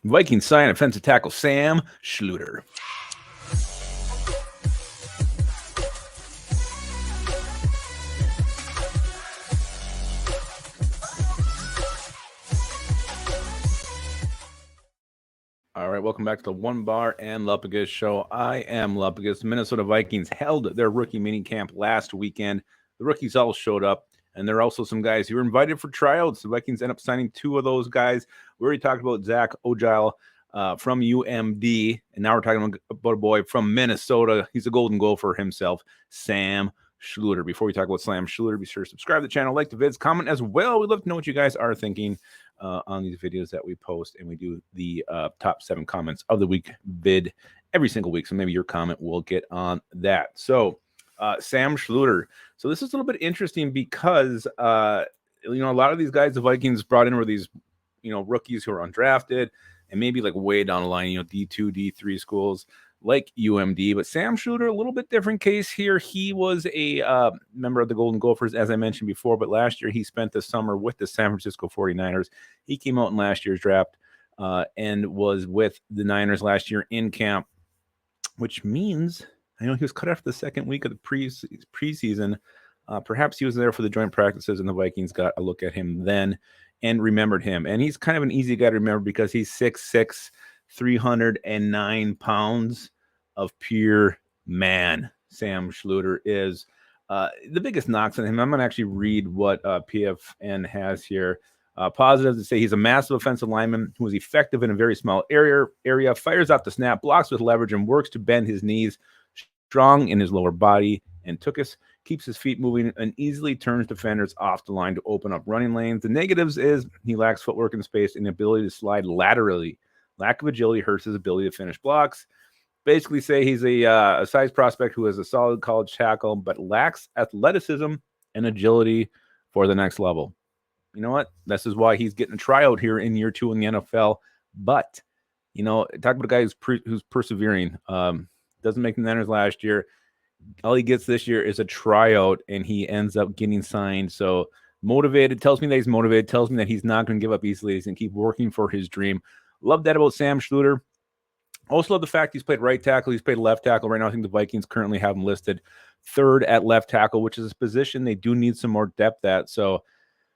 Vikings sign offensive tackle Sam Schlueter. All right, welcome back to the Onebar and Lupagus show. I am Lupagus. The Minnesota Vikings held their rookie mini camp last weekend. The rookies all showed up, and there are also some guys who were invited for tryouts. The Vikings end up signing two of those guys. We already talked about Zach Ogile from UMD, and now we're talking about a boy from Minnesota. He's a Golden Gopher himself, Sam Schlueter. Before we talk about Sam Schlueter, be sure to subscribe to the channel, like the vids, comment as well. We'd love to know what you guys are thinking on these videos that we post, and we do the top 7 comments of the week vid every single week. So maybe your comment will get on that. So Sam Schlueter. So this is a little bit interesting because a lot of these guys the Vikings brought in were these rookies who are undrafted and maybe like way down the line, D2, D3 schools like UMD. But Sam Schlueter, a little bit different case here. He was a member of the Golden Gophers, as I mentioned before, but last year he spent the summer with the San Francisco 49ers. He came out in last year's draft and was with the Niners last year in camp, which means I know he was cut after the second week of the preseason. Perhaps he was there for the joint practices, and the Vikings got a look at him then and remembered him. And he's kind of an easy guy to remember because he's 6'6", 309 pounds of pure man. Sam Schlueter is the biggest knocks on him. I'm going to actually read what PFN has here. Positive to say he's a massive offensive lineman who is effective in a very small area, fires off the snap, blocks with leverage, and works to bend his knees, strong in his lower body, and keeps his feet moving and easily turns defenders off the line to open up running lanes. The negatives is he lacks footwork and space and the ability to slide laterally. Lack of agility hurts his ability to finish blocks. Basically say he's a size prospect who has a solid college tackle but lacks athleticism and agility for the next level. You know what? This is why he's getting a tryout here in year 2 in the NFL. But, talk about a guy who's persevering. Doesn't make the Niners last year. All he gets this year is a tryout, and he ends up getting signed. So motivated, tells me that he's motivated, tells me that he's not going to give up easily. He's going to keep working for his dream. Love that about Sam Schlueter. Also love the fact he's played right tackle. He's played left tackle. Right now, I think the Vikings currently have him listed 3rd at left tackle, which is a position they do need some more depth at. So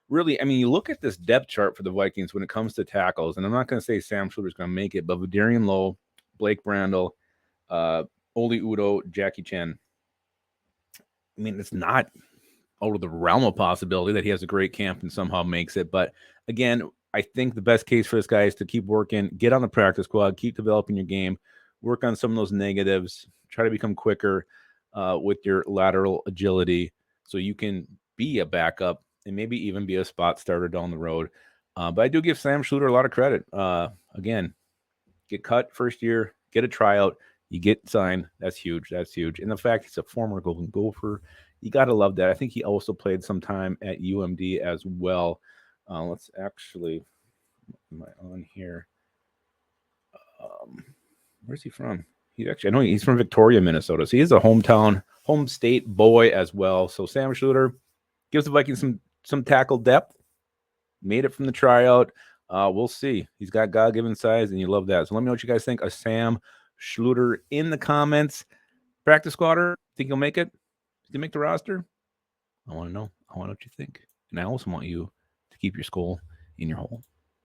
really, I mean, you look at this depth chart for the Vikings when it comes to tackles, and I'm not going to say Sam Schlueter's going to make it, but Vidarian Lowe, Blake Brandel, Oli Udo, Jackie Chen. I mean, it's not out of the realm of possibility that he has a great camp and somehow makes it. But again, I think the best case for this guy is to keep working, get on the practice squad, keep developing your game, work on some of those negatives, try to become quicker with your lateral agility so you can be a backup and maybe even be a spot starter down the road. But I do give Sam Schlueter a lot of credit. Again, get cut first year, get a tryout, you get signed. That's huge. That's huge. And the fact he's a former Golden Gopher, you got to love that. I think he also played some time at UMD as well. Let's actually, am I on here? Where's he from? I know he's from Victoria, Minnesota. So he's a home state boy as well. So Sam Schlueter gives the Vikings some tackle depth. Made it from the tryout. We'll see. He's got God-given size, and you love that. So let me know what you guys think of Sam Schlueter in the comments. Practice squatter, think he'll make it? Did he make the roster? I want to know. I want to know what you think. And I also want you to keep your skull in your hole.